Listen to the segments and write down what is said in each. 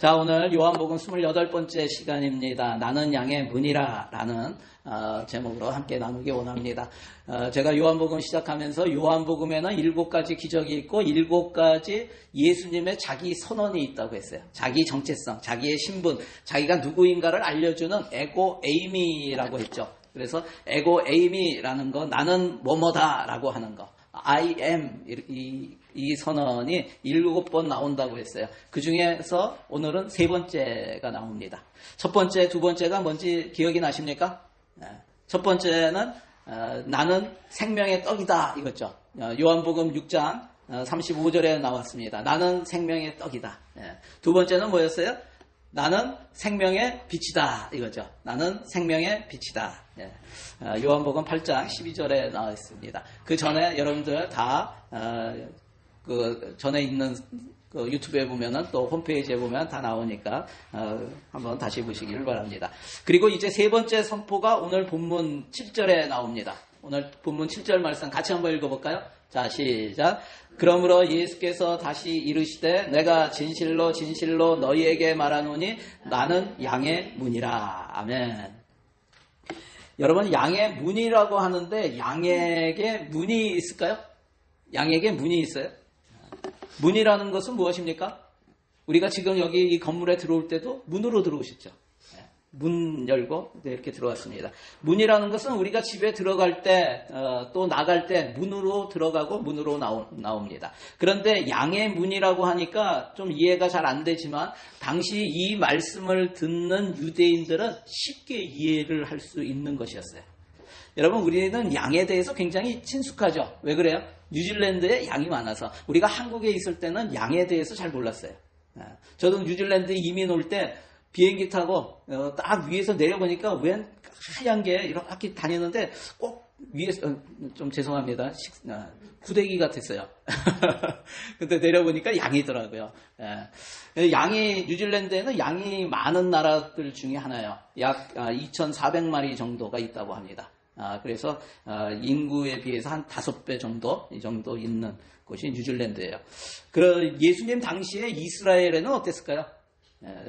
자, 오늘 요한복음 28번째 시간입니다. 나는 양의 문이라 라는 제목으로 함께 나누기 원합니다. 제가 요한복음 시작하면서 요한복음에는 7가지 기적이 있고 7가지 예수님의 자기 선언이 있다고 했어요. 자기 정체성, 자기의 신분, 자기가 누구인가를 알려주는 에고 에이미라고 했죠. 그래서 에고 에이미라는 거, 나는 뭐뭐다 라고 하는 거, I am, 이 선언이 7번 나온다고 했어요. 그 중에서 오늘은 3번째가 나옵니다. 첫 번째, 두 번째가 뭔지 기억이 나십니까? 첫 번째는 나는 생명의 떡이다 이거죠. 요한복음 6장 35절에 나왔습니다. 나는 생명의 떡이다. 두 번째는 뭐였어요? 나는 생명의 빛이다 이거죠. 나는 생명의 빛이다. 요한복음 8장 12절에 나와 있습니다. 그 전에 여러분들 다 그 전에 있는 그 유튜브에 보면은 또 홈페이지에 보면 다 나오니까 한번 다시 보시기를 바랍니다. 그리고 이제 세 번째 선포가 오늘 본문 7절에 나옵니다. 오늘 본문 7절 말씀 같이 한번 읽어볼까요? 자, 시작. 그러므로 예수께서 다시 이르시되 내가 진실로 진실로 너희에게 말하노니 나는 양의 문이라. 아멘. 여러분, 양의 문이라고 하는데 양에게 문이 있을까요? 양에게 문이 있어요? 문이라는 것은 무엇입니까? 우리가 지금 여기 이 건물에 들어올 때도 문으로 들어오셨죠. 문 열고 이렇게 들어왔습니다. 문이라는 것은 우리가 집에 들어갈 때 또 나갈 때 문으로 들어가고 문으로 나옵니다. 그런데 양의 문이라고 하니까 좀 이해가 잘 안 되지만 당시 이 말씀을 듣는 유대인들은 쉽게 이해를 할 수 있는 것이었어요. 여러분, 우리는 양에 대해서 굉장히 친숙하죠. 왜 그래요? 뉴질랜드에 양이 많아서. 우리가 한국에 있을 때는 양에 대해서 잘 몰랐어요. 저도 뉴질랜드에 이민 올 때 비행기 타고 딱 위에서 내려보니까 웬 하얀 게 이렇게 다니는데 꼭 위에서 좀 죄송합니다. 구데기 같았어요. 근데 내려보니까 양이더라고요. 양이 뉴질랜드에는 양이 많은 나라들 중에 하나예요. 약 2,400마리 정도가 있다고 합니다. 그래서 인구에 비해서 한 5배 정도 이 정도 있는 곳이 뉴질랜드예요. 예수님 당시에 이스라엘에는 어땠을까요?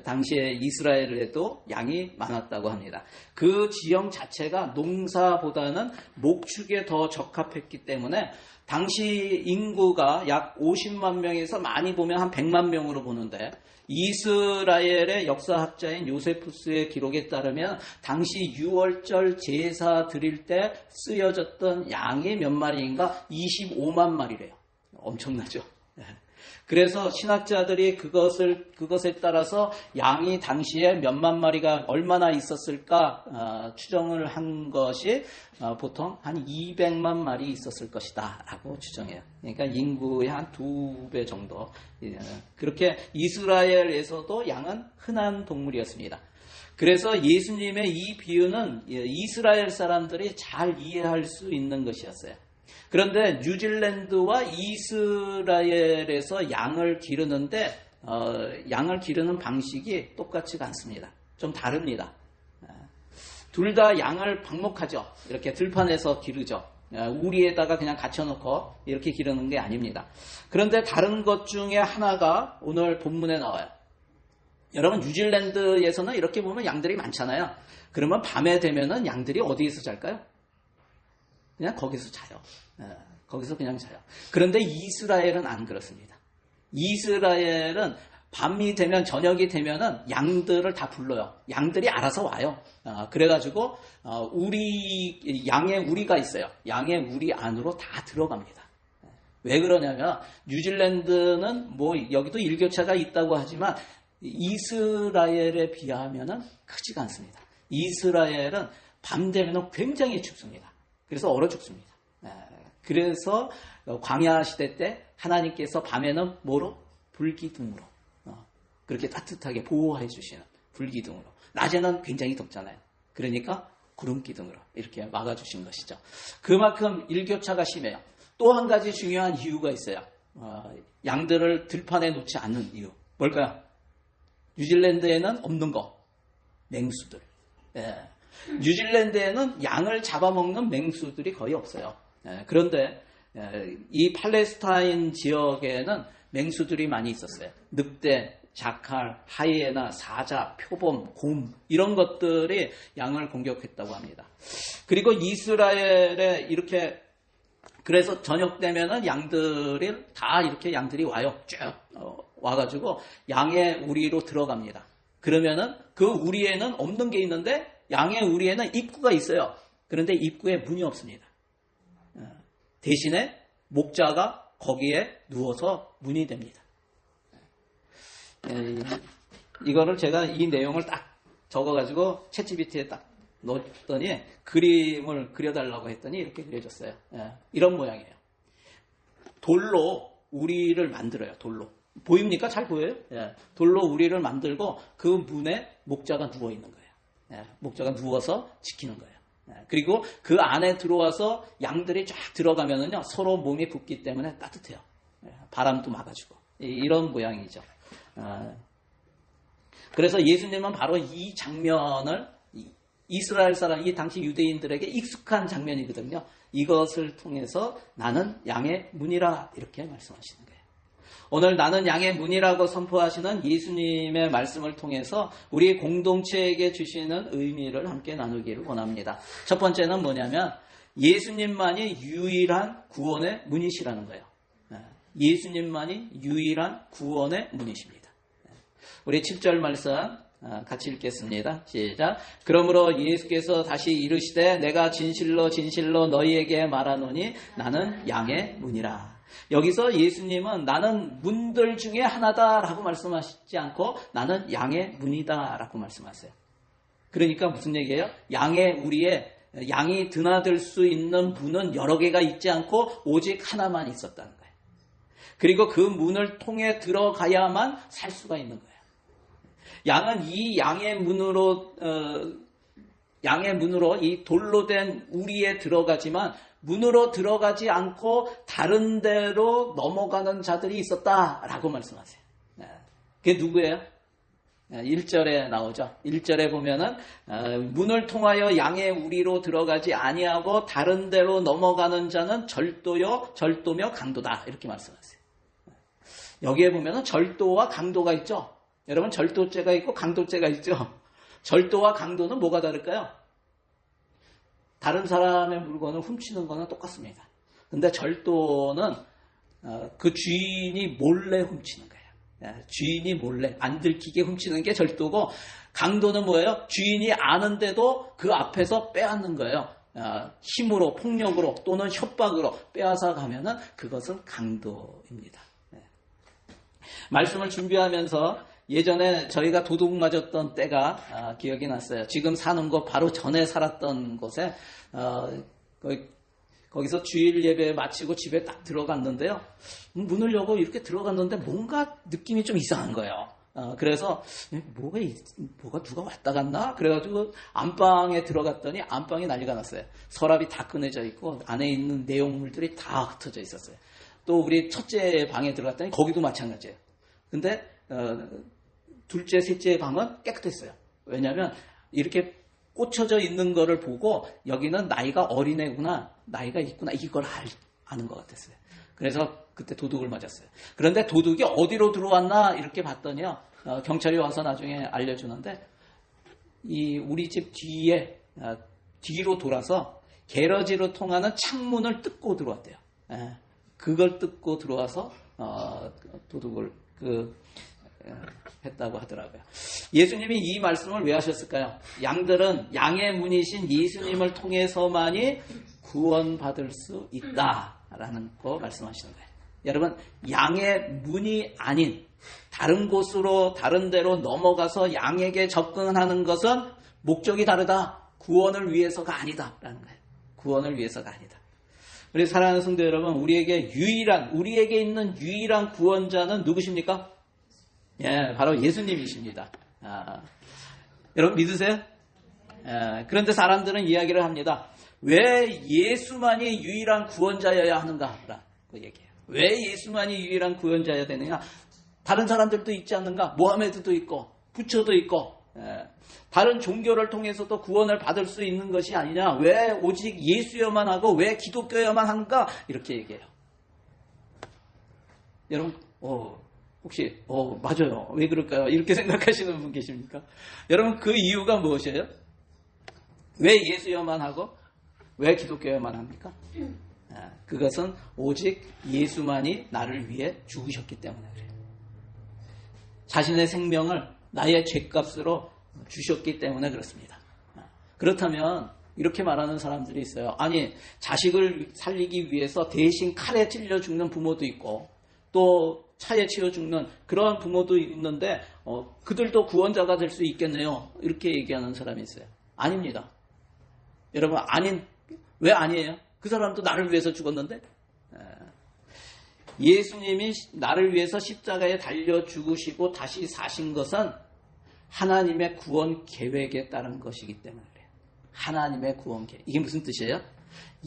당시에 이스라엘에도 양이 많았다고 합니다. 그 지형 자체가 농사보다는 목축에 더 적합했기 때문에 당시 인구가 약 50만 명에서 많이 보면 한 100만 명으로 보는데 이스라엘의 역사학자인 요세푸스의 기록에 따르면 당시 유월절 제사 드릴 때 쓰여졌던 양이 몇 마리인가 25만 마리래요. 엄청나죠? 그래서 신학자들이 그것에 따라서 양이 당시에 몇만 마리가 얼마나 있었을까 추정을 한 것이 보통 한 200만 마리 있었을 것이다 라고 추정해요. 그러니까 인구의 한 2배 정도. 그렇게 이스라엘에서도 양은 흔한 동물이었습니다. 그래서 예수님의 이 비유는 이스라엘 사람들이 잘 이해할 수 있는 것이었어요. 그런데 뉴질랜드와 이스라엘에서 양을 기르는데 양을 기르는 방식이 똑같지가 않습니다. 좀 다릅니다. 둘 다 양을 방목하죠. 이렇게 들판에서 기르죠. 우리에다가 그냥 갇혀놓고 이렇게 기르는 게 아닙니다. 그런데 다른 것 중에 하나가 오늘 본문에 나와요. 여러분, 뉴질랜드에서는 이렇게 보면 양들이 많잖아요. 그러면 밤에 되면은 양들이 어디에서 잘까요? 그냥 거기서 자요. 거기서 그냥 자요. 그런데 이스라엘은 안 그렇습니다. 이스라엘은 밤이 되면, 저녁이 되면은 양들을 다 불러요. 양들이 알아서 와요. 그래가지고 양의 우리가 있어요. 양의 우리 안으로 다 들어갑니다. 왜 그러냐면 뉴질랜드는 뭐 여기도 일교차가 있다고 하지만 이스라엘에 비하면은 크지가 않습니다. 이스라엘은 밤 되면 굉장히 춥습니다. 그래서 얼어 죽습니다. 그래서 광야 시대 때 하나님께서 밤에는 뭐로? 불기둥으로 그렇게 따뜻하게 보호해 주시는 불기둥으로. 낮에는 굉장히 덥잖아요. 그러니까 구름기둥으로 이렇게 막아주신 것이죠. 그만큼 일교차가 심해요. 또 한 가지 중요한 이유가 있어요. 양들을 들판에 놓지 않는 이유. 뭘까요? 뉴질랜드에는 없는 거. 맹수들. 뉴질랜드에는 양을 잡아먹는 맹수들이 거의 없어요. 그런데 이 팔레스타인 지역에는 맹수들이 많이 있었어요. 늑대, 자칼, 하이에나, 사자, 표범, 곰 이런 것들이 양을 공격했다고 합니다. 그리고 이스라엘에 이렇게 그래서 저녁 되면은 양들이 다 이렇게 양들이 와요. 쭉 와가지고 양의 우리로 들어갑니다. 그러면은 그 우리에는 없는 게 있는데 양의 우리에는 입구가 있어요. 그런데 입구에 문이 없습니다. 대신에 목자가 거기에 누워서 문이 됩니다. 이거를 제가 이 내용을 딱 적어가지고 챗GPT에 딱 넣었더니 그림을 그려달라고 했더니 이렇게 그려졌어요. 이런 모양이에요. 돌로 우리를 만들어요. 돌로. 보입니까? 잘 보여요? 돌로 우리를 만들고 그 문에 목자가 누워 있는 거예요. 목자가 누워서 지키는 거예요. 그리고 그 안에 들어와서 양들이 쫙 들어가면은요, 서로 몸이 붙기 때문에 따뜻해요. 바람도 막아주고. 이런 모양이죠. 그래서 예수님은 바로 이 장면을 이스라엘 사람, 이 당시 유대인들에게 익숙한 장면이거든요. 이것을 통해서 나는 양의 문이라 이렇게 말씀하시는 거예요. 오늘 나는 양의 문이라고 선포하시는 예수님의 말씀을 통해서 우리 공동체에게 주시는 의미를 함께 나누기를 원합니다. 첫 번째는 뭐냐면 예수님만이 유일한 구원의 문이시라는 거예요. 예수님만이 유일한 구원의 문이십니다. 우리 7절 말씀 같이 읽겠습니다. 시작. 그러므로 예수께서 다시 이르시되 내가 진실로 진실로 너희에게 말하노니 나는 양의 문이라. 여기서 예수님은 나는 문들 중에 하나다라고 말씀하시지 않고 나는 양의 문이다라고 말씀하세요. 그러니까 무슨 얘기예요? 양이 드나들 수 있는 문은 여러 개가 있지 않고 오직 하나만 있었다는 거예요. 그리고 그 문을 통해 들어가야만 살 수가 있는 거예요. 양은 이 양의 문으로 이 돌로 된 우리에 들어가지만 문으로 들어가지 않고 다른 데로 넘어가는 자들이 있었다라고 말씀하세요. 그게 누구예요? 1절에 나오죠. 1절에 보면은 문을 통하여 양의 우리로 들어가지 아니하고 다른 데로 넘어가는 자는 절도며 강도다 이렇게 말씀하세요. 여기에 보면은 절도와 강도가 있죠. 여러분 절도죄가 있고 강도죄가 있죠. 절도와 강도는 뭐가 다를까요? 다른 사람의 물건을 훔치는 거는 똑같습니다. 근데 절도는 그 주인이 몰래 훔치는 거예요. 주인이 몰래 안 들키게 훔치는 게 절도고, 강도는 뭐예요? 주인이 아는데도 그 앞에서 빼앗는 거예요. 힘으로, 폭력으로 또는 협박으로 빼앗아 가면은 그것은 강도입니다. 말씀을 준비하면서 예전에 저희가 도둑 맞았던 때가 기억이 났어요. 지금 사는 곳 바로 전에 살았던 곳에 거기서 주일 예배 마치고 집에 딱 들어갔는데요. 문을 열고 이렇게 들어갔는데 뭔가 느낌이 좀 이상한 거예요. 그래서 뭐가 누가 왔다 갔나? 그래가지고 안방에 들어갔더니 안방이 난리가 났어요. 서랍이 다 꺼내져 있고 안에 있는 내용물들이 다 흩어져 있었어요. 또 우리 첫째 방에 들어갔더니 거기도 마찬가지예요. 근데 둘째, 셋째 방은 깨끗했어요. 왜냐하면 이렇게 꽂혀져 있는 거를 보고 여기는 나이가 어린애구나, 나이가 있구나, 이걸 아는 것 같았어요. 그래서 그때 도둑을 맞았어요. 그런데 도둑이 어디로 들어왔나 이렇게 봤더니요, 경찰이 와서 나중에 알려주는데 우리 집 뒤로 돌아서 게러지로 통하는 창문을 뜯고 들어왔대요. 그걸 뜯고 들어와서 도둑을 했다고 하더라고요. 예수님이 이 말씀을 왜 하셨을까요? 양의 문이신 예수님을 통해서만이 구원받을 수 있다라는 거 말씀하시는 거예요. 여러분, 양의 문이 아닌 다른 곳으로, 다른 데로 넘어가서 양에게 접근하는 것은 목적이 다르다. 구원을 위해서가 아니다라는 거예요. 구원을 위해서가 아니다. 우리 사랑하는 성도 여러분, 우리에게 있는 유일한 구원자는 누구십니까? 바로 예수님이십니다. 여러분 믿으세요? 그런데 사람들은 이야기를 합니다. 왜 예수만이 유일한 구원자여야 하는가라고 얘기해요. 왜 예수만이 유일한 구원자여야 되느냐? 다른 사람들도 있지 않는가? 모하메드도 있고 부처도 있고 다른 종교를 통해서도 구원을 받을 수 있는 것이 아니냐? 왜 오직 예수여만 하고 왜 기독교여만 하는가? 이렇게 얘기해요. 여러분 혹시 맞아요. 왜 그럴까요? 이렇게 생각하시는 분 계십니까? 여러분 그 이유가 무엇이에요? 왜 예수여만 하고 왜 기독교여만 합니까? 그것은 오직 예수만이 나를 위해 죽으셨기 때문에 그래요. 자신의 생명을 나의 죗값으로 주셨기 때문에 그렇습니다. 그렇다면 이렇게 말하는 사람들이 있어요. 아니, 자식을 살리기 위해서 대신 칼에 찔려 죽는 부모도 있고 또 차에 치여 죽는 그런 부모도 있는데 그들도 구원자가 될 수 있겠네요. 이렇게 얘기하는 사람이 있어요. 아닙니다. 여러분, 왜 아니에요? 그 사람도 나를 위해서 죽었는데? 예수님이 나를 위해서 십자가에 달려 죽으시고 다시 사신 것은 하나님의 구원 계획에 따른 것이기 때문에 그래요. 하나님의 구원 계획. 이게 무슨 뜻이에요?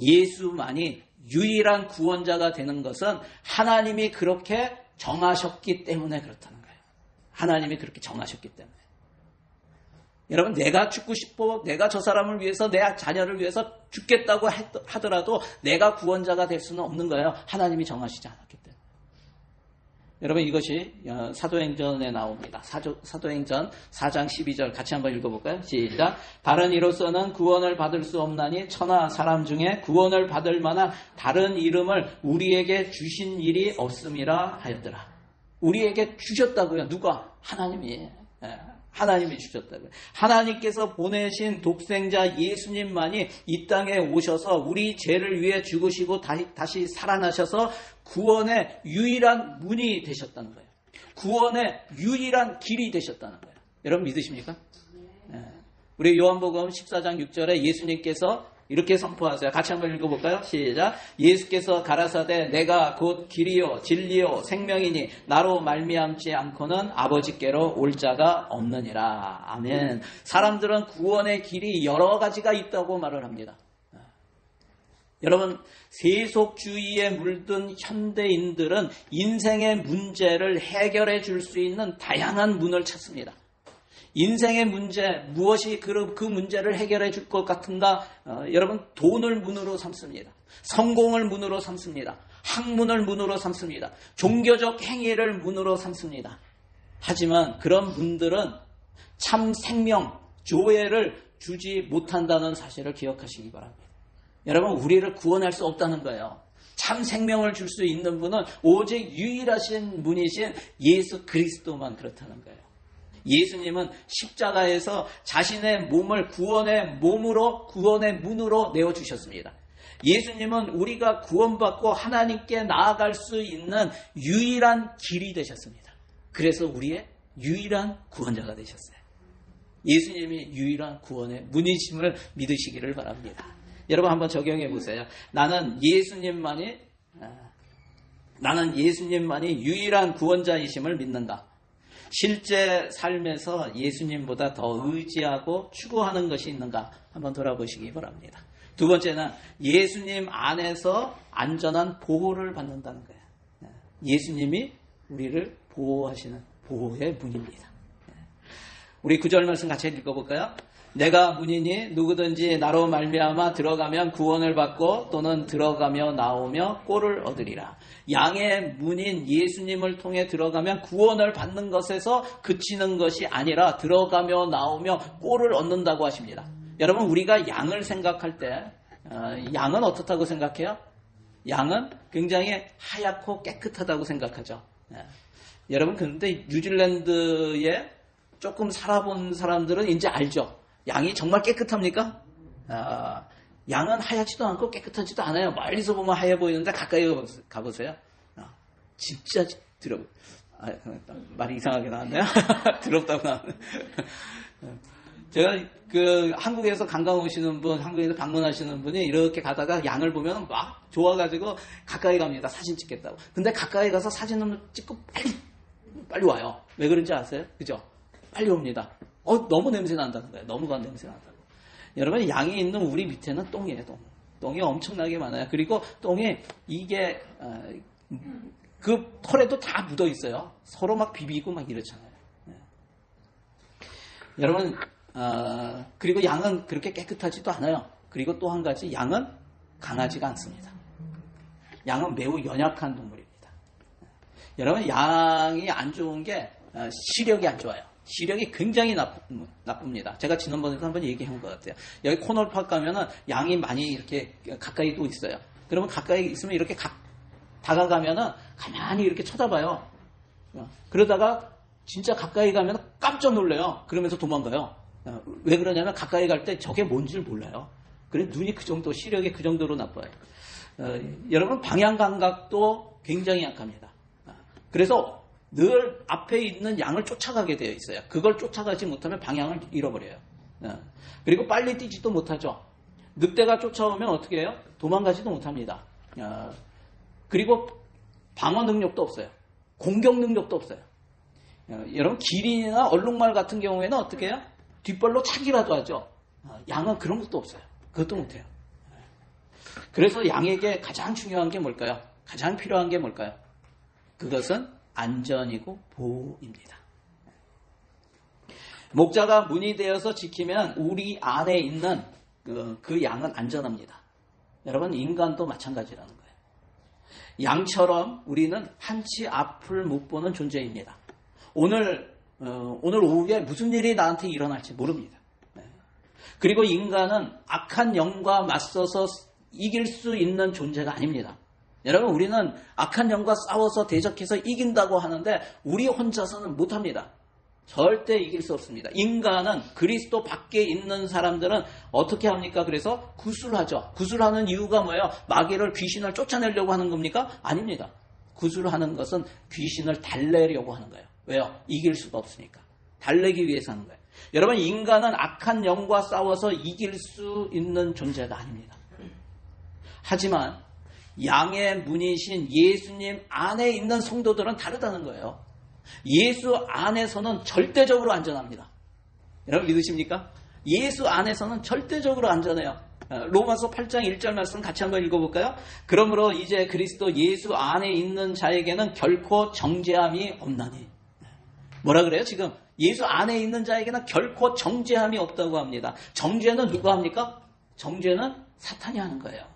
예수만이 유일한 구원자가 되는 것은 하나님이 그렇게 정하셨기 때문에 그렇다는 거예요. 하나님이 그렇게 정하셨기 때문에. 여러분, 내가 죽고 싶고 내가 저 사람을 위해서 내 자녀를 위해서 죽겠다고 하더라도 내가 구원자가 될 수는 없는 거예요. 하나님이 정하시지 않았기 때문에. 여러분, 이것이 사도행전에 나옵니다. 사도행전 4장 12절 같이 한번 읽어볼까요? 시작. 다른 이로서는 구원을 받을 수 없나니 천하 사람 중에 구원을 받을 만한 다른 이름을 우리에게 주신 일이 없음이라 하였더라. 우리에게 주셨다고요. 누가? 하나님이. 하나님이 주셨다고요. 하나님께서 보내신 독생자 예수님만이 이 땅에 오셔서 우리 죄를 위해 죽으시고 다시 살아나셔서 구원의 유일한 문이 되셨다는 거예요. 구원의 유일한 길이 되셨다는 거예요. 여러분 믿으십니까? 우리 요한복음 14장 6절에 예수님께서 이렇게 선포하세요. 같이 한번 읽어볼까요? 시작. 예수께서 가라사대 내가 곧 길이요 진리요 생명이니 나로 말미암지 않고는 아버지께로 올 자가 없느니라. 아멘. 사람들은 구원의 길이 여러 가지가 있다고 말을 합니다. 여러분, 세속주의에 물든 현대인들은 인생의 문제를 해결해 줄 수 있는 다양한 문을 찾습니다. 인생의 문제, 무엇이 그 문제를 해결해 줄 것 같은가? 여러분, 돈을 문으로 삼습니다. 성공을 문으로 삼습니다. 학문을 문으로 삼습니다. 종교적 행위를 문으로 삼습니다. 하지만 그런 문들은 참 생명, 조회를 주지 못한다는 사실을 기억하시기 바랍니다. 여러분, 우리를 구원할 수 없다는 거예요. 참 생명을 줄 수 있는 분은 오직 유일하신 분이신 예수 그리스도만 그렇다는 거예요. 예수님은 십자가에서 자신의 몸을 구원의 몸으로, 구원의 문으로 내어주셨습니다. 예수님은 우리가 구원받고 하나님께 나아갈 수 있는 유일한 길이 되셨습니다. 그래서 우리의 유일한 구원자가 되셨어요. 예수님이 유일한 구원의 문이심을 믿으시기를 바랍니다. 여러분 한번 적용해 보세요. 나는 예수님만이 유일한 구원자이심을 믿는가? 실제 삶에서 예수님보다 더 의지하고 추구하는 것이 있는가? 한번 돌아보시기 바랍니다. 두 번째는 예수님 안에서 안전한 보호를 받는다는 거예요. 예수님이 우리를 보호하시는 보호의 문입니다. 우리 9절 말씀 같이 읽어볼까요? 내가 문이니 누구든지 나로 말미암아 들어가면 구원을 받고 또는 들어가며 나오며 꼴을 얻으리라. 양의 문인 예수님을 통해 들어가면 구원을 받는 것에서 그치는 것이 아니라 들어가며 나오며 꼴을 얻는다고 하십니다. 여러분, 우리가 양을 생각할 때 양은 어떻다고 생각해요? 양은 굉장히 하얗고 깨끗하다고 생각하죠. 여러분, 그런데 뉴질랜드에 조금 살아본 사람들은 이제 알죠. 양이 정말 깨끗합니까? 양은 하얗지도 않고 깨끗하지도 않아요. 멀리서 보면 하얘 보이는데 가까이 가보세요. 진짜 말이 이상하게 나왔네요. 더럽다고 나왔네요. 제가 한국에서 관광 오시는 분, 한국에서 방문하시는 분이 이렇게 가다가 양을 보면 막 좋아가지고 가까이 갑니다. 사진 찍겠다고. 근데 가까이 가서 사진을 찍고 빨리 와요. 왜 그런지 아세요? 그죠? 빨리 옵니다. 너무 냄새 난다는 거예요. 너무 간 냄새 난다고. 여러분, 양이 있는 우리 밑에는 똥이에요, 똥. 똥이 엄청나게 많아요. 그리고 똥이 이게, 그 털에도 다 묻어 있어요. 서로 막 비비고 막 이렇잖아요. 여러분, 그리고 양은 그렇게 깨끗하지도 않아요. 그리고 또 한 가지, 양은 강하지가 않습니다. 양은 매우 연약한 동물입니다. 여러분, 양이 안 좋은 게 시력이 안 좋아요. 시력이 굉장히 나쁩니다. 제가 지난번에도 한번 얘기한 것 같아요. 여기 코널파크 가면은 양이 많이 이렇게 가까이도 있어요. 그러면 가까이 있으면 이렇게 다가가면은 가만히 이렇게 쳐다봐요. 그러다가 진짜 가까이 가면 깜짝 놀래요. 그러면서 도망가요. 왜 그러냐면 가까이 갈 때 저게 뭔지 몰라요. 그래 눈이 그 정도, 시력이 그 정도로 나빠요. 여러분, 방향 감각도 굉장히 약합니다. 그래서 늘 앞에 있는 양을 쫓아가게 되어 있어요. 그걸 쫓아가지 못하면 방향을 잃어버려요. 그리고 빨리 뛰지도 못하죠. 늑대가 쫓아오면 어떻게 해요? 도망가지도 못합니다. 그리고 방어 능력도 없어요. 공격 능력도 없어요. 여러분, 기린이나 얼룩말 같은 경우에는 어떻게 해요? 뒷발로 차기라도 하죠. 양은 그런 것도 없어요. 그것도 못해요. 그래서 양에게 가장 중요한 게 뭘까요? 가장 필요한 게 뭘까요? 그것은 안전이고 보호입니다. 목자가 문이 되어서 지키면 우리 안에 있는 그 양은 안전합니다. 여러분, 인간도 마찬가지라는 거예요. 양처럼 우리는 한치 앞을 못 보는 존재입니다. 오늘 오후에 무슨 일이 나한테 일어날지 모릅니다. 그리고 인간은 악한 영과 맞서서 이길 수 있는 존재가 아닙니다. 여러분, 우리는 악한 영과 싸워서 대적해서 이긴다고 하는데 우리 혼자서는 못합니다. 절대 이길 수 없습니다. 인간은, 그리스도 밖에 있는 사람들은 어떻게 합니까? 그래서 구술하죠. 구술하는 이유가 뭐예요? 마귀를, 귀신을 쫓아내려고 하는 겁니까? 아닙니다. 구술하는 것은 귀신을 달래려고 하는 거예요. 왜요? 이길 수가 없으니까. 달래기 위해서 하는 거예요. 여러분, 인간은 악한 영과 싸워서 이길 수 있는 존재가 아닙니다. 하지만 양의 문이신 예수님 안에 있는 성도들은 다르다는 거예요. 예수 안에서는 절대적으로 안전합니다. 여러분, 믿으십니까? 예수 안에서는 절대적으로 안전해요. 로마서 8장 1절 말씀 같이 한번 읽어볼까요? 그러므로 이제 그리스도 예수 안에 있는 자에게는 결코 정죄함이 없나니. 뭐라 그래요? 지금 예수 안에 있는 자에게는 결코 정죄함이 없다고 합니다. 정죄는 누가 합니까? 정죄는 사탄이 하는 거예요.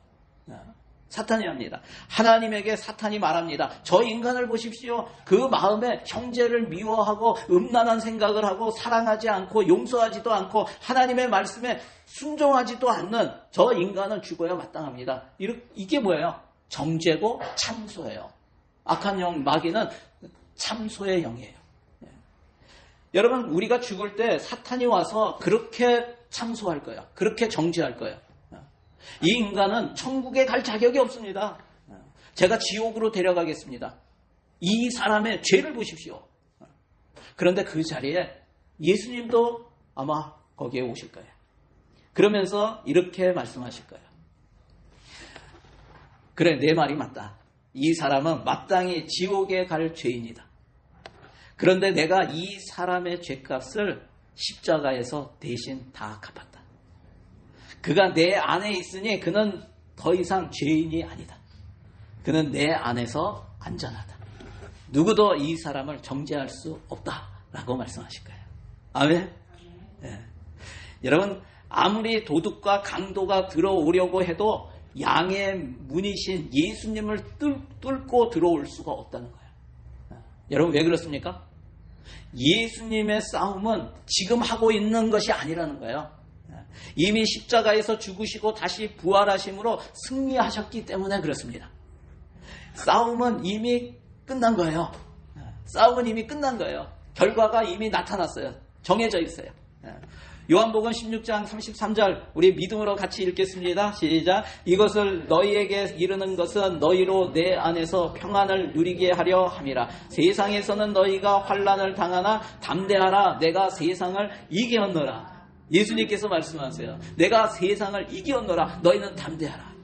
사탄이 합니다. 하나님에게 사탄이 말합니다. 저 인간을 보십시오. 그 마음에 형제를 미워하고 음란한 생각을 하고 사랑하지 않고 용서하지도 않고 하나님의 말씀에 순종하지도 않는 저 인간은 죽어야 마땅합니다. 이게 뭐예요? 정죄고 참소예요. 악한 영, 마귀는 참소의 영이에요. 여러분, 우리가 죽을 때 사탄이 와서 그렇게 참소할 거예요. 그렇게 정죄할 거예요. 이 인간은 천국에 갈 자격이 없습니다. 제가 지옥으로 데려가겠습니다. 이 사람의 죄를 보십시오. 그런데 그 자리에 예수님도 아마 거기에 오실 거예요. 그러면서 이렇게 말씀하실 거예요. 그래, 내 말이 맞다. 이 사람은 마땅히 지옥에 갈 죄인이다. 그런데 내가 이 사람의 죄값을 십자가에서 대신 다 갚았다. 그가 내 안에 있으니 그는 더 이상 죄인이 아니다. 그는 내 안에서 안전하다. 누구도 이 사람을 정죄할 수 없다라고 말씀하실 거예요. 아멘? 네. 여러분, 아무리 도둑과 강도가 들어오려고 해도 양의 문이신 예수님을 뚫고 들어올 수가 없다는 거예요. 여러분, 왜 그렇습니까? 예수님의 싸움은 지금 하고 있는 것이 아니라는 거예요. 이미 십자가에서 죽으시고 다시 부활하심으로 승리하셨기 때문에 그렇습니다. 싸움은 이미 끝난 거예요. 싸움은 이미 끝난 거예요. 결과가 이미 나타났어요. 정해져 있어요. 요한복음 16장 33절 우리 믿음으로 같이 읽겠습니다. 시작. 이것을 너희에게 이르는 것은 너희로 내 안에서 평안을 누리게 하려 함이라. 세상에서는 너희가 환난을 당하나 담대하라. 내가 세상을 이기었노라. 예수님께서 말씀하세요. 내가 세상을 이기었노라. 너희는 담대하라.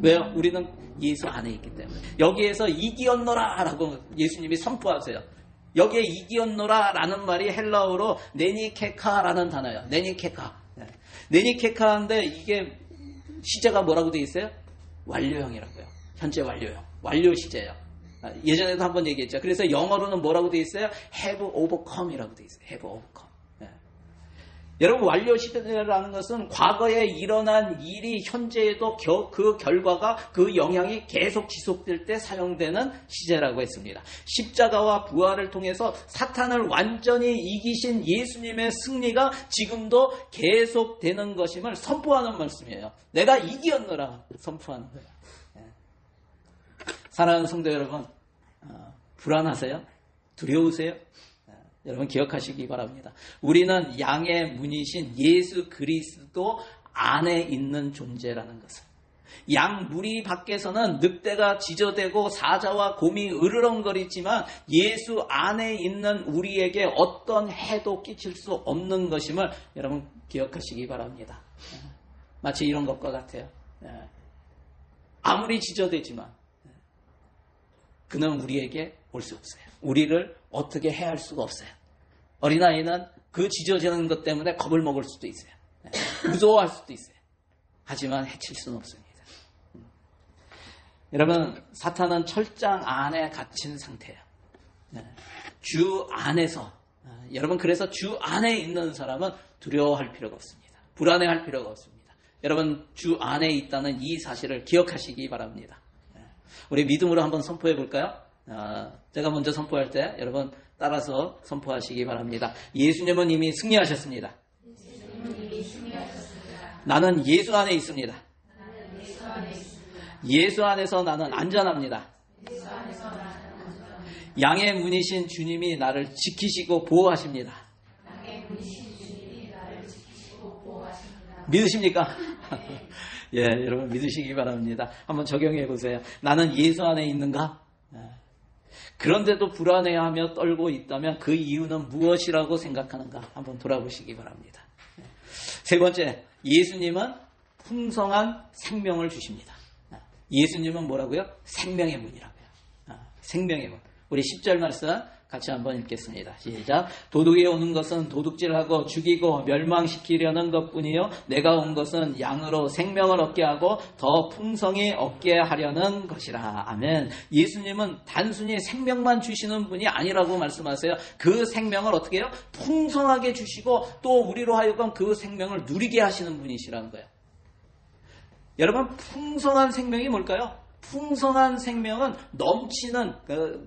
왜요? 우리는 예수 안에 있기 때문에. 여기에서 이기었노라 라고 예수님이 선포하세요. 여기에 이기었노라 라는 말이 헬라어로 네니케카라는 단어예요. 네니케카. 네니케카인데 이게 시제가 뭐라고 되어 있어요? 완료형이라고요. 현재 완료형. 완료 시제예요. 예전에도 한번 얘기했죠. 그래서 영어로는 뭐라고 되어 있어요? have overcome이라고 되어 있어요. have overcome. 여러분, 완료시대라는 것은 과거에 일어난 일이 현재에도 그 결과가, 그 영향이 계속 지속될 때 사용되는 시제라고 했습니다. 십자가와 부활을 통해서 사탄을 완전히 이기신 예수님의 승리가 지금도 계속되는 것임을 선포하는 말씀이에요. 내가 이기었노라 선포하는 거예요. 사랑하는 성도 여러분, 불안하세요? 두려우세요? 여러분 기억하시기 바랍니다. 우리는 양의 문이신 예수 그리스도 안에 있는 존재라는 것을. 양 무리 밖에서는 늑대가 지저대고 사자와 곰이 으르렁거리지만 예수 안에 있는 우리에게 어떤 해도 끼칠 수 없는 것임을 여러분 기억하시기 바랍니다. 마치 이런 것과 같아요. 아무리 지저대지만 그는 우리에게 올 수 없어요. 우리를 어떻게 해야 할 수가 없어요. 어린아이는 그 지저지는 것 때문에 겁을 먹을 수도 있어요. 무서워할 수도 있어요. 하지만 해칠 수는 없습니다. 여러분, 사탄은 철장 안에 갇힌 상태예요. 주 안에서, 여러분, 그래서 주 안에 있는 사람은 두려워할 필요가 없습니다. 불안해할 필요가 없습니다. 여러분, 주 안에 있다는 이 사실을 기억하시기 바랍니다. 우리 믿음으로 한번 선포해 볼까요? 제가 먼저 선포할 때 여러분 따라서 선포하시기 바랍니다. 예수님은 이미 승리하셨습니다. 나는 예수 안에 있습니다. 예수 안에서 나는 안전합니다. 양의 문이신 주님이 나를 지키시고 보호하십니다. 믿으십니까? 예, 여러분 믿으시기 바랍니다. 한번 적용해 보세요. 나는 예수 안에 있는가? 그런데도 불안해하며 떨고 있다면 그 이유는 무엇이라고 생각하는가? 한번 돌아보시기 바랍니다. 세 번째, 예수님은 풍성한 생명을 주십니다. 예수님은 뭐라고요? 생명의 문이라고요. 생명의 문. 우리 10절 말씀 같이 한번 읽겠습니다. 시작. 도둑이 오는 것은 도둑질하고 죽이고 멸망시키려는 것뿐이요 내가 온 것은 양으로 생명을 얻게 하고 더 풍성히 얻게 하려는 것이라. 아멘. 예수님은 단순히 생명만 주시는 분이 아니라고 말씀하세요. 그 생명을 어떻게 해요? 풍성하게 주시고 또 우리로 하여금 그 생명을 누리게 하시는 분이시라는 거예요. 여러분, 풍성한 생명이 뭘까요? 풍성한 생명은 넘치는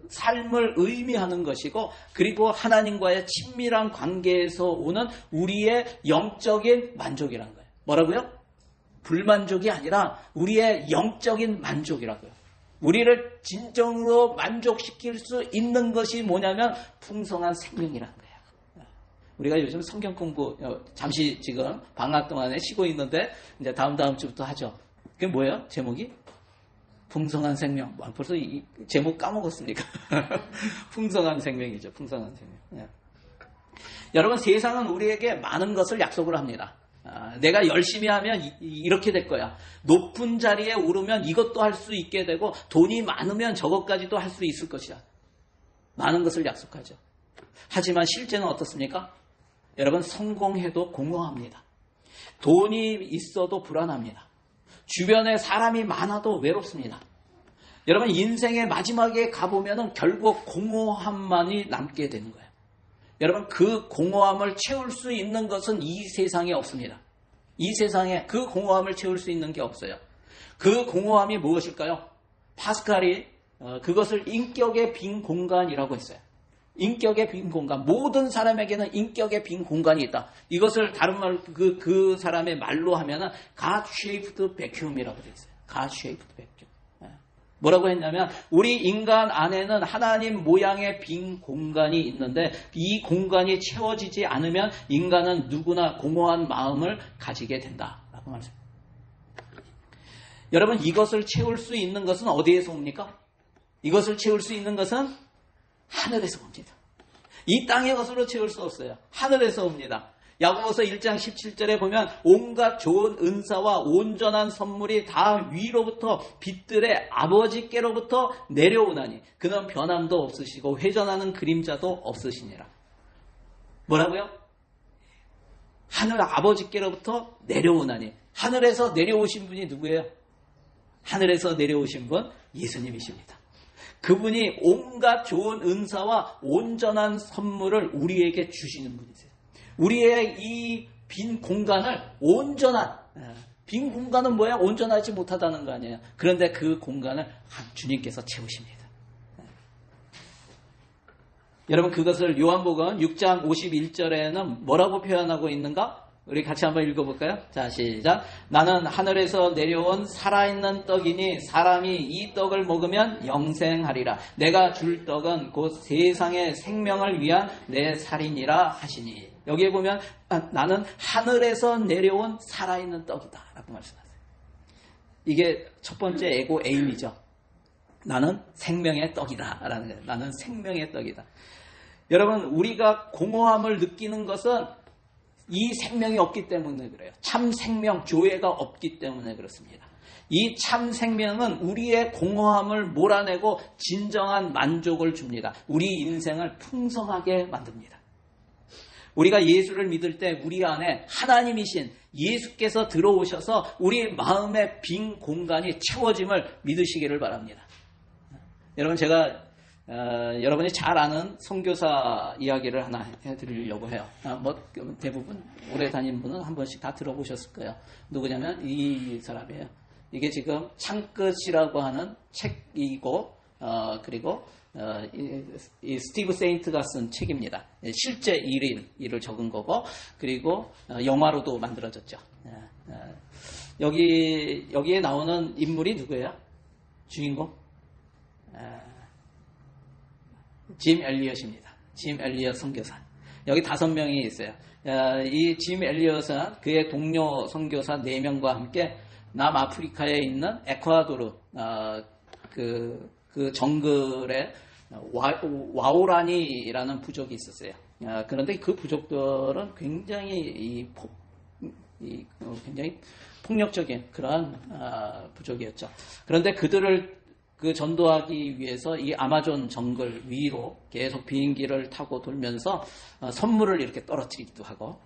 삶을 의미하는 것이고, 그리고 하나님과의 친밀한 관계에서 오는 우리의 영적인 만족이라는 거예요. 뭐라고요? 불만족이 아니라 우리의 영적인 만족이라고요. 우리를 진정으로 만족시킬 수 있는 것이 뭐냐면 풍성한 생명이라는 거예요. 우리가 요즘 성경 공부 잠시 지금 방학 동안에 쉬고 있는데 이제 다음 주부터 하죠. 그게 뭐예요? 제목이? 풍성한 생명. 벌써 이 제목 까먹었습니까? 풍성한 생명이죠. 풍성한 생명. 네. 여러분, 세상은 우리에게 많은 것을 약속을 합니다. 내가 열심히 하면 이렇게 될 거야. 높은 자리에 오르면 이것도 할 수 있게 되고 돈이 많으면 저것까지도 할 수 있을 것이야. 많은 것을 약속하죠. 하지만 실제는 어떻습니까? 여러분, 성공해도 공허합니다. 돈이 있어도 불안합니다. 주변에 사람이 많아도 외롭습니다. 여러분, 인생의 마지막에 가보면 결국 공허함만이 남게 되는 거예요. 여러분, 그 공허함을 채울 수 있는 것은 이 세상에 없습니다. 이 세상에 그 공허함을 채울 수 있는 게 없어요. 그 공허함이 무엇일까요? 파스칼이 그것을 인격의 빈 공간이라고 했어요. 인격의 빈 공간. 모든 사람에게는 인격의 빈 공간이 있다. 이것을 다른 말, 그 사람의 말로 하면은 God-shaped vacuum이라고 되어 있어요. God-shaped vacuum. 뭐라고 했냐면, 우리 인간 안에는 하나님 모양의 빈 공간이 있는데, 이 공간이 채워지지 않으면 인간은 누구나 공허한 마음을 가지게 된다라고 말씀합니다. 여러분, 이것을 채울 수 있는 것은 어디에서 옵니까? 이것을 채울 수 있는 것은 하늘에서 옵니다. 이 땅의 것으로 채울 수 없어요. 하늘에서 옵니다. 야고보서 1장 17절에 보면 온갖 좋은 은사와 온전한 선물이 다 위로부터 빛들의 아버지께로부터 내려오나니 그는 변함도 없으시고 회전하는 그림자도 없으시니라. 뭐라고요? 하늘 아버지께로부터 내려오나니. 하늘에서 내려오신 분이 누구예요? 하늘에서 내려오신 분 예수님이십니다. 그분이 온갖 좋은 은사와 온전한 선물을 우리에게 주시는 분이세요. 우리의 이 빈 공간을 온전한, 빈 공간은 뭐야? 온전하지 못하다는 거 아니에요. 그런데 그 공간을 주님께서 채우십니다. 여러분, 그것을 요한복음 6장 51절에는 뭐라고 표현하고 있는가? 우리 같이 한번 읽어볼까요? 자, 시작. 나는 하늘에서 내려온 살아있는 떡이니 사람이 이 떡을 먹으면 영생하리라. 내가 줄 떡은 곧 세상의 생명을 위한 내 살이니라 하시니. 여기에 보면 나는 하늘에서 내려온 살아있는 떡이다 라고 말씀하세요. 이게 첫 번째 에고 에임이죠. 나는 생명의 떡이다 라는 거예요. 나는 생명의 떡이다. 여러분, 우리가 공허함을 느끼는 것은 이 생명이 없기 때문에 그래요. 참 생명, 교회가 없기 때문에 그렇습니다. 이 참 생명은 우리의 공허함을 몰아내고 진정한 만족을 줍니다. 우리 인생을 풍성하게 만듭니다. 우리가 예수를 믿을 때 우리 안에 하나님이신 예수께서 들어오셔서 우리 마음의 빈 공간이 채워짐을 믿으시기를 바랍니다. 여러분, 제가 여러분이 잘 아는 선교사 이야기를 하나 해드리려고 해요. 대부분 오래 다닌 분은 한 번씩 다 들어보셨을 거예요. 누구냐면 이 사람이에요. 이게 지금 창끝이라고 하는 책이고, 그리고 이 스티브 세인트가 쓴 책입니다. 실제 일을 적은 거고, 그리고 영화로도 만들어졌죠. 여기에 나오는 인물이 누구예요? 주인공? 짐 엘리엇입니다. 짐 엘리엇 선교사. 여기 5명이 있어요. 이 짐 엘리엇은 그의 동료 선교사 4명과 함께 남아프리카에 있는 에콰도르 그 정글에 와오라니라는 부족이 있었어요. 그런데 그 부족들은 굉장히 굉장히 폭력적인 그런 부족이었죠. 그런데 그들을 전도하기 위해서 이 아마존 정글 위로 계속 비행기를 타고 돌면서 선물을 이렇게 떨어뜨리기도 하고,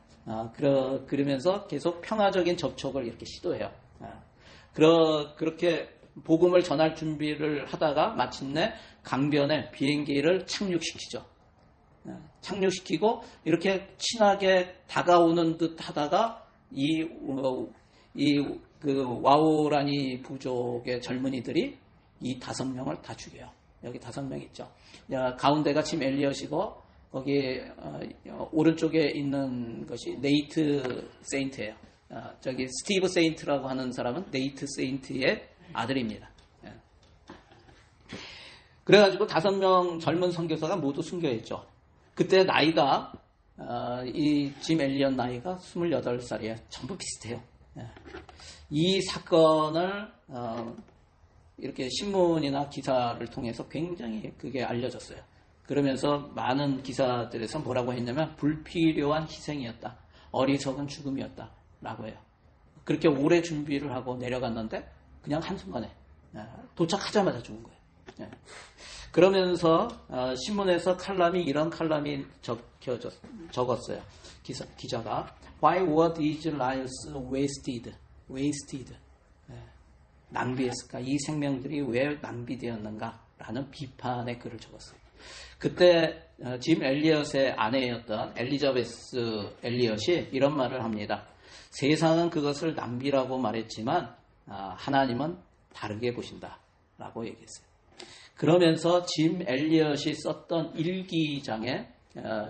그러면서 계속 평화적인 접촉을 이렇게 시도해요. 그렇게 복음을 전할 준비를 하다가 마침내 강변에 비행기를 착륙시키죠. 착륙시키고 이렇게 친하게 다가오는 듯 하다가 그 와오라니 부족의 젊은이들이 이 5명을 다 죽여요. 여기 5명 있죠. 가운데가 짐 엘리엇이고, 거기 오른쪽에 있는 것이 네이트 세인트예요. 저기 스티브 세인트라고 하는 사람은 네이트 세인트의 아들입니다. 그래가지고 5명 젊은 선교사가 모두 순교했죠. 그때 나이가 이 짐 엘리엇 나이가 28살이에요. 전부 비슷해요. 이 사건을 이렇게 신문이나 기사를 통해서 굉장히 그게 알려졌어요. 그러면서 많은 기사들에서 뭐라고 했냐면 불필요한 희생이었다. 어리석은 죽음이었다. 라고 해요. 그렇게 오래 준비를 하고 내려갔는데 그냥 한순간에 도착하자마자 죽은 거예요. 그러면서 신문에서 이런 칼럼이 적었어요. 기자가 Why were these lives wasted? 낭비했을까? 이 생명들이 왜 낭비되었는가? 라는 비판의 글을 적었어요. 그때 짐 엘리엇의 아내였던 엘리자베스 엘리엇이 이런 말을 합니다. 세상은 그것을 낭비라고 말했지만 하나님은 다르게 보신다 라고 얘기했어요. 그러면서 짐 엘리엇이 썼던 일기장에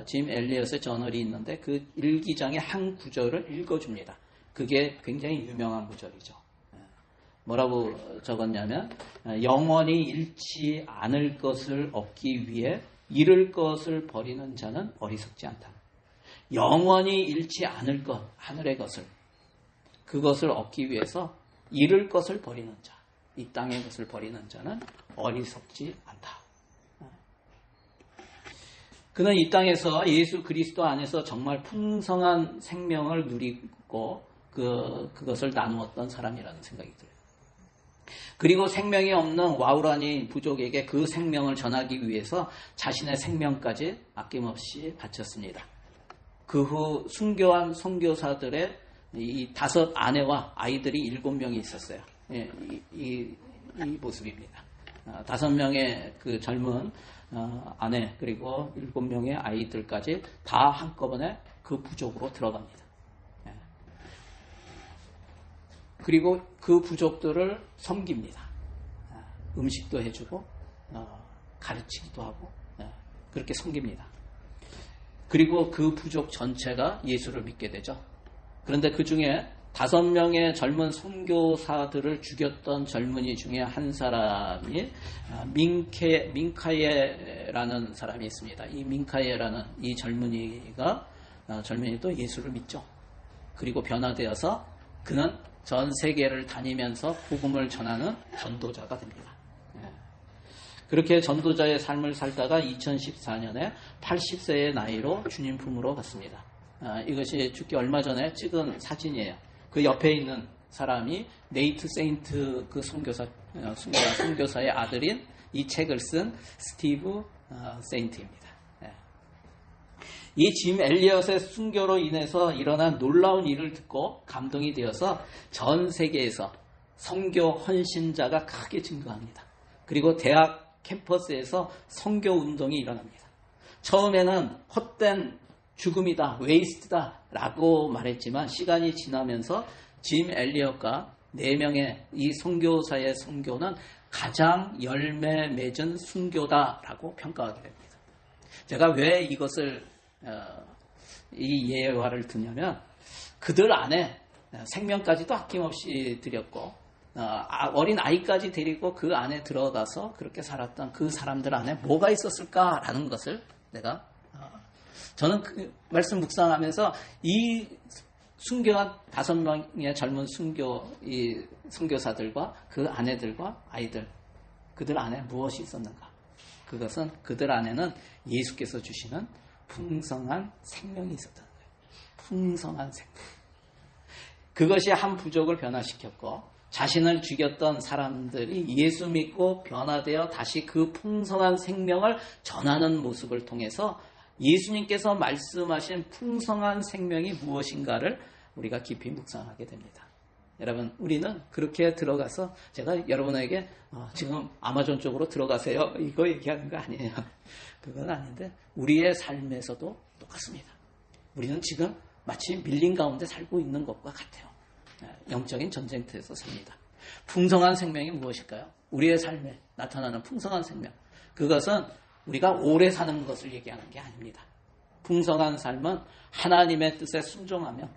짐 엘리엇의 저널이 있는데 그 일기장의 한 구절을 읽어줍니다. 그게 굉장히 유명한 구절이죠. 뭐라고 적었냐면 영원히 잃지 않을 것을 얻기 위해 잃을 것을 버리는 자는 어리석지 않다. 영원히 잃지 않을 것, 하늘의 것을, 그것을 얻기 위해서 잃을 것을 버리는 자, 이 땅의 것을 버리는 자는 어리석지 않다. 그는 이 땅에서 예수 그리스도 안에서 정말 풍성한 생명을 누리고 그것을 나누었던 사람이라는 생각이 들어요. 그리고 생명이 없는 와우라니 부족에게 그 생명을 전하기 위해서 자신의 생명까지 아낌없이 바쳤습니다. 그 후 순교한 선교사들의 이 5 아내와 아이들이 7명이 있었어요. 이 모습입니다. 5명의 그 젊은 아내 그리고 7명의 아이들까지 다 한꺼번에 그 부족으로 들어갑니다. 그리고 그 부족들을 섬깁니다. 음식도 해주고 가르치기도 하고 그렇게 섬깁니다. 그리고 그 부족 전체가 예수를 믿게 되죠. 그런데 그 중에 5명의 젊은 선교사들을 죽였던 젊은이 중에 한 사람이 민카예라는 사람이 있습니다. 이 민카예라는 이 젊은이도 예수를 믿죠. 그리고 변화되어서 그는 전 세계를 다니면서 복음을 전하는 전도자가 됩니다. 그렇게 전도자의 삶을 살다가 2014년에 80세의 나이로 주님 품으로 갔습니다. 이것이 죽기 얼마 전에 찍은 사진이에요. 그 옆에 있는 사람이 네이트 세인트 그 선교사의 아들인 이 책을 쓴 스티브 세인트입니다. 이 짐 엘리엇의 순교로 인해서 일어난 놀라운 일을 듣고 감동이 되어서 전 세계에서 선교 헌신자가 크게 증가합니다. 그리고 대학 캠퍼스에서 선교 운동이 일어납니다. 처음에는 헛된 죽음이다, 웨이스트다 라고 말했지만 시간이 지나면서 짐 엘리엇과 4명의 이 선교사의 선교는 가장 열매 맺은 순교다라고 평가하게 됩니다. 제가 왜 이것을 이 예화를 드냐면 그들 안에 생명까지도 아낌없이 드렸고 어린 아이까지 데리고 그 안에 들어가서 그렇게 살았던 그 사람들 안에 뭐가 있었을까라는 것을 저는 그 말씀 묵상하면서 이 순교한 5명의 젊은 선교사들과 그 아내들과 아이들, 그들 안에 무엇이 있었는가? 그것은 그들 안에는 예수께서 주시는 풍성한 생명이 있었다는 거예요. 풍성한 생명. 그것이 한 부족을 변화시켰고 자신을 죽였던 사람들이 예수 믿고 변화되어 다시 그 풍성한 생명을 전하는 모습을 통해서 예수님께서 말씀하신 풍성한 생명이 무엇인가를 우리가 깊이 묵상하게 됩니다. 여러분, 우리는 그렇게 들어가서 제가 여러분에게 지금 아마존 쪽으로 들어가세요 이거 얘기하는 거 아니에요. 그건 아닌데 우리의 삶에서도 똑같습니다. 우리는 지금 마치 밀린 가운데 살고 있는 것과 같아요. 영적인 전쟁터에서 삽니다. 풍성한 생명이 무엇일까요? 우리의 삶에 나타나는 풍성한 생명. 그것은 우리가 오래 사는 것을 얘기하는 게 아닙니다. 풍성한 삶은 하나님의 뜻에 순종하며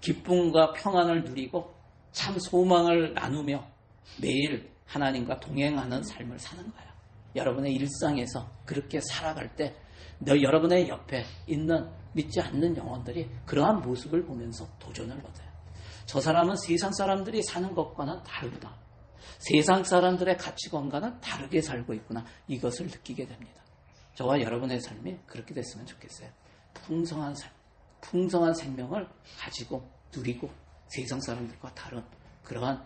기쁨과 평안을 누리고 참 소망을 나누며 매일 하나님과 동행하는 삶을 사는 거예요. 여러분의 일상에서 그렇게 살아갈 때 여러분의 옆에 있는 믿지 않는 영혼들이 그러한 모습을 보면서 도전을 얻어요. 저 사람은 세상 사람들이 사는 것과는 다르구나. 세상 사람들의 가치관과는 다르게 살고 있구나. 이것을 느끼게 됩니다. 저와 여러분의 삶이 그렇게 됐으면 좋겠어요. 풍성한 삶, 풍성한 생명을 가지고 누리고 세상 사람들과 다른 그러한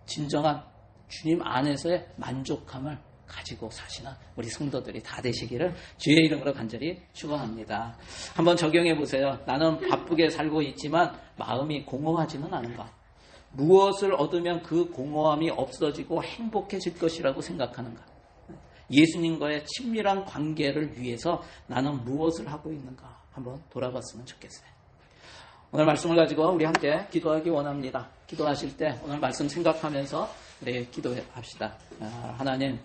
진정한 주님 안에서의 만족함을 가지고 사시는 우리 성도들이 다 되시기를 주의 이름으로 간절히 축원합니다. 한번 적용해 보세요. 나는 바쁘게 살고 있지만 마음이 공허하지는 않은가? 무엇을 얻으면 그 공허함이 없어지고 행복해질 것이라고 생각하는가? 예수님과의 친밀한 관계를 위해서 나는 무엇을 하고 있는가? 한번 돌아봤으면 좋겠어요. 오늘 말씀을 가지고 우리 함께 기도하기 원합니다. 기도하실 때 오늘 말씀 생각하면서 우리 기도합시다. 하나님,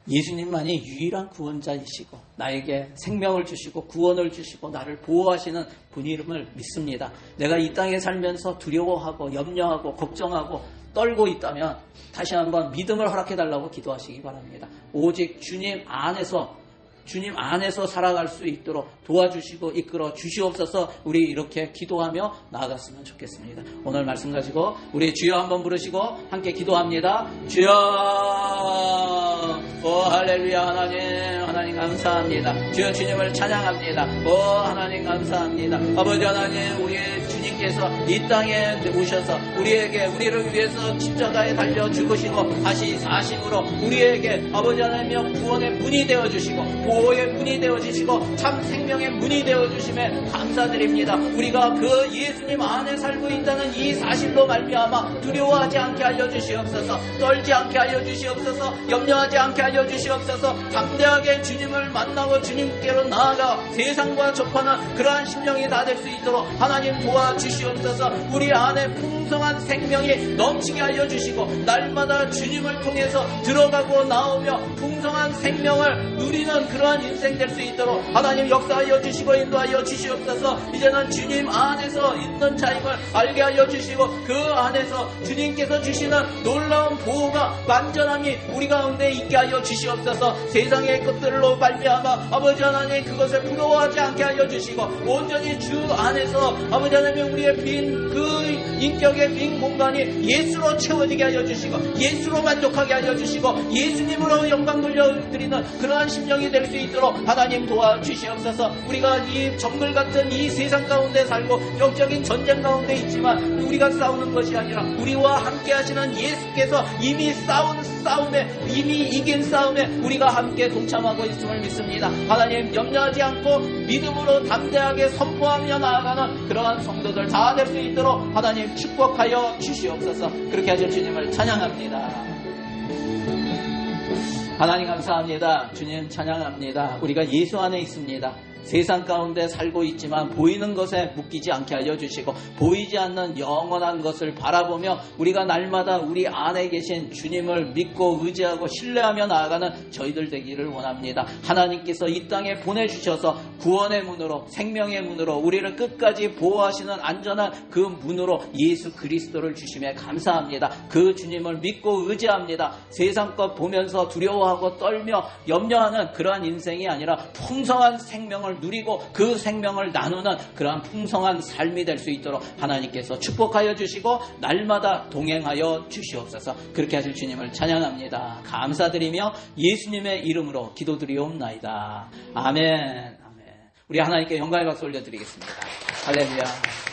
예수님만이 유일한 구원자이시고 나에게 생명을 주시고 구원을 주시고 나를 보호하시는 분임을 믿습니다. 내가 이 땅에 살면서 두려워하고 염려하고 걱정하고 떨고 있다면 다시 한번 믿음을 허락해달라고 기도하시기 바랍니다. 오직 주님 안에서 살아갈 수 있도록 도와주시고 이끌어 주시옵소서. 우리 이렇게 기도하며 나아갔으면 좋겠습니다. 오늘 말씀 가지고 우리 주여 한번 부르시고 함께 기도합니다. 주여, 오 할렐루야. 하나님 감사합니다. 주여 주님을 찬양합니다. 오 하나님 감사합니다. 아버지 하나님, 우리의 주님께서 이 땅에 오셔서 우리를 위해서 십자가에 달려 죽으시고 다시 사심으로 우리에게 아버지 하나님 구원의 문이 되어주시고 보호의 문이 되어주시고 참 생명의 문이 되어주심에 감사드립니다. 우리가 그 예수님 안에 살고 있다는 이 사실로 말미암아 두려워하지 않게 알려주시옵소서. 떨지 않게 알려주시옵소서. 염려하지 않게 알려주시옵소서. 담대하게 주님을 만나고 주님께로 나아가 세상과 접하는 그러한 심령이 다 될 수 있도록 하나님 도와주시옵소서. 주시옵소서. 우리 안에 풍성한 생명이 넘치게 하여 주시고 날마다 주님을 통해서 들어가고 나오며 풍성한 생명을 누리는 그러한 인생 될 수 있도록 하나님 역사하여 주시고 인도하여 주시옵소서. 이제는 주님 안에서 있는 자임을 알게 하여 주시고 그 안에서 주님께서 주시는 놀라운 보호가 완전함이 우리 가운데 있게 하여 주시옵소서. 세상의 것들로 말미암아 아버지 하나님 그것을 부러워하지 않게 하여 주시고 온전히 주 안에서 아버지 하나님 우리의 빈 그 인격의 빈 공간이 예수로 채워지게 하여 주시고 예수로 만족하게 하여 주시고 예수님으로 영광 돌려드리는 그러한 심령이 될 수 있도록 하나님 도와주시옵소서. 우리가 이 정글 같은 이 세상 가운데 살고 영적인 전쟁 가운데 있지만 우리가 싸우는 것이 아니라 우리와 함께 하시는 예수께서 이미 싸운 싸움에 이미 이긴 싸움에 우리가 함께 동참하고 있음을 믿습니다. 하나님 염려하지 않고 믿음으로 담대하게 선포하며 나아가는 그러한 성도들 다 될 수 있도록 하나님 축복하여 주시옵소서. 그렇게 하실 주님을 찬양합니다. 하나님 감사합니다. 주님 찬양합니다. 우리가 예수 안에 있습니다. 세상 가운데 살고 있지만 보이는 것에 묶이지 않게 하여 주시고 보이지 않는 영원한 것을 바라보며 우리가 날마다 우리 안에 계신 주님을 믿고 의지하고 신뢰하며 나아가는 저희들 되기를 원합니다. 하나님께서 이 땅에 보내주셔서 구원의 문으로 생명의 문으로 우리를 끝까지 보호하시는 안전한 그 문으로 예수 그리스도를 주심에 감사합니다. 그 주님을 믿고 의지합니다. 세상 것 보면서 두려워하고 떨며 염려하는 그러한 인생이 아니라 풍성한 생명을 누리고 그 생명을 나누는 그러한 풍성한 삶이 될 수 있도록 하나님께서 축복하여 주시고 날마다 동행하여 주시옵소서. 그렇게 하실 주님을 찬양합니다. 감사드리며 예수님의 이름으로 기도드리옵나이다. 아멘. 아멘. 우리 하나님께 영광의 박수 올려드리겠습니다. 할렐루야.